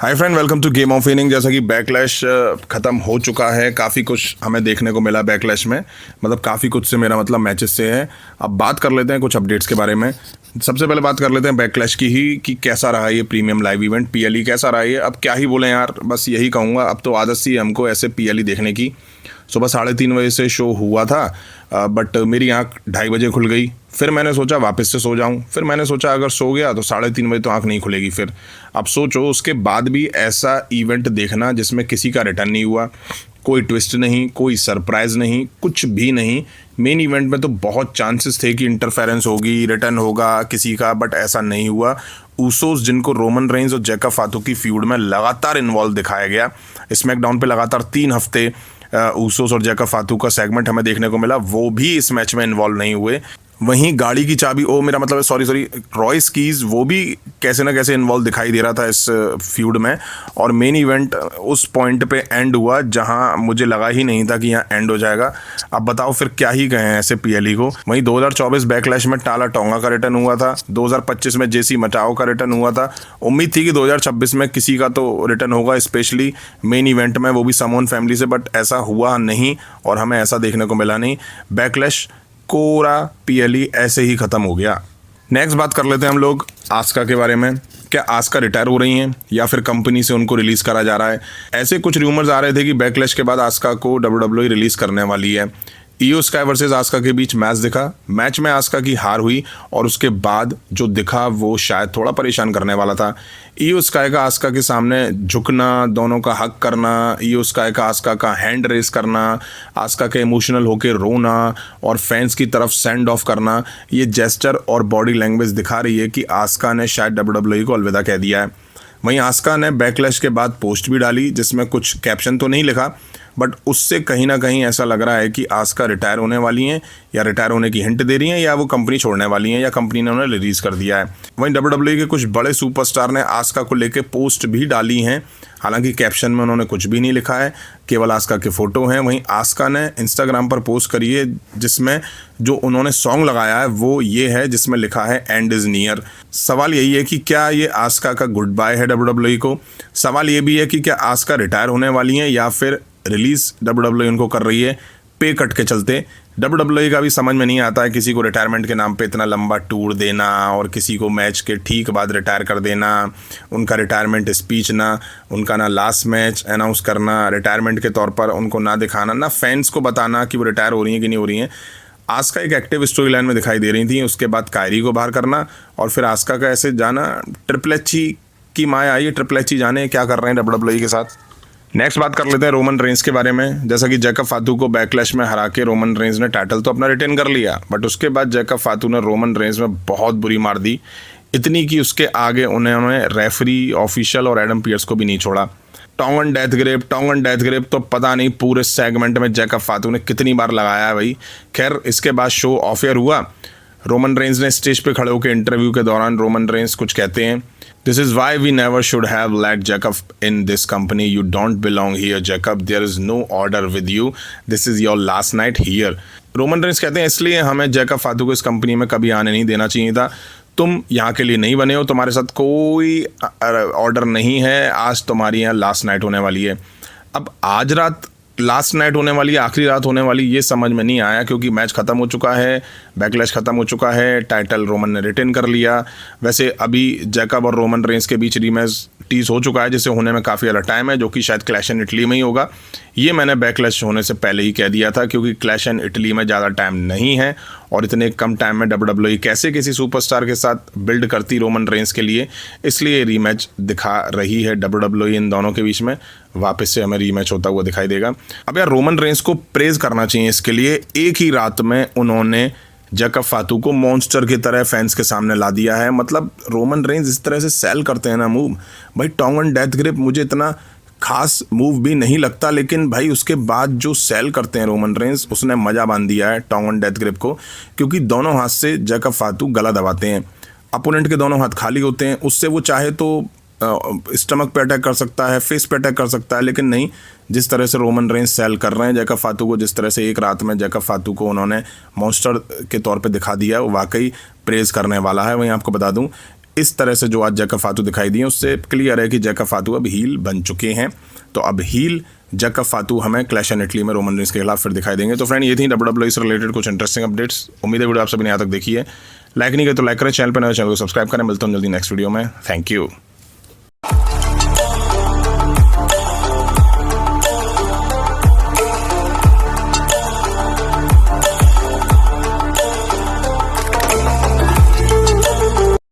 Hi friend, welcome to game of winning. जैसा कि backlash ख़त्म हो चुका है, काफ़ी कुछ हमें देखने को मिला बैकलैश में। मतलब काफ़ी कुछ से मेरा मतलब मैचेस से है। अब बात कर लेते हैं कुछ अपडेट्स के बारे में। सबसे पहले बात कर लेते हैं बैकलैश की ही कि कैसा रहा ये प्रीमियम लाइव इवेंट पीएलई कैसा रहा ये। अब क्या ही बोलें यार, बस यही कहूँगा। अब तो आदत सी है हमको ऐसे पीएलई देखने की। सुबह 3:30 बजे से शो हुआ था, बट मेरी आँख 2:30 बजे खुल गई। फिर मैंने सोचा वापस से सो जाऊं। फिर मैंने सोचा अगर सो गया तो 3:30 बजे तो आँख नहीं खुलेगी। फिर अब सोचो उसके बाद भी ऐसा इवेंट देखना जिसमें किसी का रिटर्न नहीं हुआ, कोई ट्विस्ट नहीं, कोई सरप्राइज़ नहीं, कुछ भी नहीं। मेन इवेंट में तो बहुत चांसेस थे कि इंटरफेरेंस होगी, रिटर्न होगा किसी का, बट ऐसा नहीं हुआ। ऊसोस जिनको रोमन रेंज और जैकब फातू की फ्यूड में लगातार इन्वॉल्व दिखाया गया, स्मैकडाउन पे लगातार 3 हफ्ते ऊसोस और जैकब फातू का सेगमेंट हमें देखने को मिला, वो भी इस मैच में इन्वॉल्व नहीं हुए। वहीं गाड़ी की चाबी मेरा मतलब सॉरी रॉयस कीज, वो भी कैसे ना कैसे इन्वॉल्व दिखाई दे रहा था इस फ्यूड में। और मेन इवेंट उस पॉइंट पे एंड हुआ जहां मुझे लगा ही नहीं था कि यहाँ एंड हो जाएगा। अब बताओ फिर क्या ही कहें ऐसे पीएलई को। वहीं 2024 बैकलैश में टाला टोंगा का रिटर्न हुआ था, 2025 में जेसी मटाओ का रिटर्न हुआ था। उम्मीद थी कि 2026 में किसी का तो रिटर्न होगा, स्पेशली मेन इवेंट में, वो भी समोन फैमिली से, बट ऐसा हुआ नहीं और हमें ऐसा देखने को मिला नहीं। बैकलैश कोरा पीएलई ऐसे ही ख़त्म हो गया। नेक्स्ट बात कर लेते हैं हम लोग आस्का के बारे में। क्या आस्का रिटायर हो रही हैं या फिर कंपनी से उनको रिलीज़ करा जा रहा है? ऐसे कुछ रूमर्स आ रहे थे कि बैकलैश के बाद आस्का को डब्ल्यूडब्ल्यूई रिलीज़ करने वाली है। इयो स्काई वर्सेस आस्का के बीच मैच दिखा। मैच में आस्का की हार हुई और उसके बाद जो दिखा वो शायद थोड़ा परेशान करने वाला था। इयो स्काई का आस्का के सामने झुकना, दोनों का हक करना, इयो स्काई का आस्का का हैंड रेस करना, आस्का के इमोशनल होकर रोना और फैंस की तरफ सेंड ऑफ करना, ये जेस्चर और बॉडी लैंग्वेज दिखा रही है कि आस्का ने शायद डब्ल्यूडब्ल्यूई को अलविदा कह दिया है। वहीं आस्का ने बैकलैश के बाद पोस्ट भी डाली जिसमें कुछ कैप्शन तो नहीं लिखा, बट उससे कहीं ना कहीं ऐसा लग रहा है कि आस्का रिटायर होने वाली हैं या रिटायर होने की हिंट दे रही हैं या वो कंपनी छोड़ने वाली हैं या कंपनी ने उन्हें रिलीज़ कर दिया है। वहीं डब्ल्यूडब्ल्यूई के कुछ बड़े सुपरस्टार ने आस्का को लेके पोस्ट भी डाली हैं, हालांकि कैप्शन में उन्होंने कुछ भी नहीं लिखा है, केवल आस्का के फ़ोटो हैं। वहीं आस्का ने इंस्टाग्राम पर पोस्ट करी है जिसमें जो उन्होंने सॉन्ग लगाया है वो ये है जिसमें लिखा है एंड इज़ नियर। सवाल यही है कि क्या ये आस्का का गुड बाय है डब्ल्यूडब्ल्यूई को? सवाल ये भी है कि क्या आस्का रिटायर होने वाली हैं या फिर रिलीज़ डब्ल्यूडब्ल्यूई उनको कर रही है पे कट के चलते। डब्ल्यूडब्ल्यूई का भी समझ में नहीं आता है किसी को रिटायरमेंट के नाम पे इतना लंबा टूर देना और किसी को मैच के ठीक बाद रिटायर कर देना, उनका रिटायरमेंट स्पीच ना, उनका ना लास्ट मैच अनाउंस करना रिटायरमेंट के तौर पर उनको ना दिखाना, ना फैंस को बताना कि वो रिटायर हो रही हैं कि नहीं हो रही हैं। आस्का एक एक्टिव स्टोरी लाइन में दिखाई दे रही थी, उसके बाद कायरी को बाहर करना और फिर आस्का का ऐसे जाना। ट्रिपल एच की माया आई, ट्रिपल एच जाने क्या कर रहे हैं डब्ल्यूडब्ल्यूई के साथ। नेक्स्ट बात कर लेते हैं रोमन रेंज के बारे में। जैसा कि जैकब फातू को बैकलैश में हरा के रोमन रेंज ने टाइटल तो अपना रिटेन कर लिया, बट उसके बाद जैकब फातू ने रोमन रेंज में बहुत बुरी मार दी, इतनी कि उसके आगे उन्होंने रेफरी, ऑफिशियल और एडम पियर्स को भी नहीं छोड़ा। टोंगन डेथ ग्रेप तो पता नहीं पूरे सेगमेंट में जैकब फातू ने कितनी बार लगाया है भाई। खैर इसके बाद शो ऑफ एयर हुआ। रोमन रेंज ने स्टेज पे खड़े होकर इंटरव्यू के दौरान रोमन रेंज कुछ कहते हैं, this is why we never should have let Jacob in this company, you don't belong here Jacob, there is no order with you, this is your last night here. Roman Reigns कहते हैं इसलिए हमें Jacob फातू को इस company में कभी आने नहीं देना चाहिए था। तुम यहाँ के लिए नहीं बने हो, तुम्हारे साथ कोई ऑर्डर नहीं है, आज तुम्हारी यहाँ लास्ट नाइट होने वाली है। अब आज रात लास्ट नाइट होने वाली है, आखिरी रात होने वाली, ये समझ में नहीं आया क्योंकि मैच ख़त्म हो चुका है, बैकलैश ख़त्म हो चुका है, टाइटल रोमन ने रिटेन कर लिया। वैसे अभी जैकब और रोमन रेंज के बीच रीमैच टीज हो चुका है जिसे होने में काफ़ी ज़्यादा टाइम है, जो कि शायद क्लैश इन इटली में ही होगा। ये मैंने बैकलैश होने से पहले ही कह दिया था क्योंकि क्लैश इन इटली में ज़्यादा टाइम नहीं है और इतने कम टाइम में डब्ल्यूडब्ल्यूई कैसे किसी सुपरस्टार के साथ बिल्ड करती रोमन रेंज के लिए, इसलिए रीमैच दिखा रही है डब्ल्यूडब्ल्यूई। इन दोनों के बीच में वापस से हमें रीमैच होता हुआ दिखाई देगा। अब यार रोमन रेंज को प्रेज करना चाहिए इसके लिए, एक ही रात में उन्होंने जैकब फातू को मॉन्स्टर की तरह फैंस के सामने ला दिया है। मतलब रोमन रेंज इस तरह से सेल करते हैं ना मूव, भाई टोंगन डेथ ग्रिप मुझे इतना खास मूव भी नहीं लगता, लेकिन भाई उसके बाद जो सेल करते हैं रोमन रेंज, उसने मज़ा बांध दिया है टोंगन डेथ ग्रिप को, क्योंकि दोनों हाथ से जैकब फातू गला दबाते हैं, अपोनेंट के दोनों हाथ खाली होते हैं, उससे वो चाहे तो स्टमक पे अटैक कर सकता है, फेस पे अटैक कर सकता है, लेकिन नहीं, जिस तरह से रोमन रेंज सेल कर रहे हैं जैकब फातू को, जिस तरह से एक रात में जैकब फातू को उन्होंने मॉन्स्टर के तौर पे दिखा दिया है, वो वाकई प्रेज करने वाला है। वहीं आपको बता दूं इस तरह से जो आज जैकब फातू दिखाई दी है उससे क्लियर है कि जैकब फातू अब हील बन चुके हैं। तो अब हील जैकब फातू हमें क्लैश एंड इटली में रोमन रेंस के खिलाफ फिर दिखाई देंगे। तो फ्रेंड ये थी WWE से रिलेटेड कुछ इंटरेस्टिंग अपडेट्स। उम्मीद है वीडियो आप सभी ने यहाँ तक देखी है। लाइक नहीं किया तो लाइक करें, चैनल पर नए चैनल को सब्सक्राइब करें। मिलता हूँ जल्दी नेक्स्ट वीडियो में। Thank you.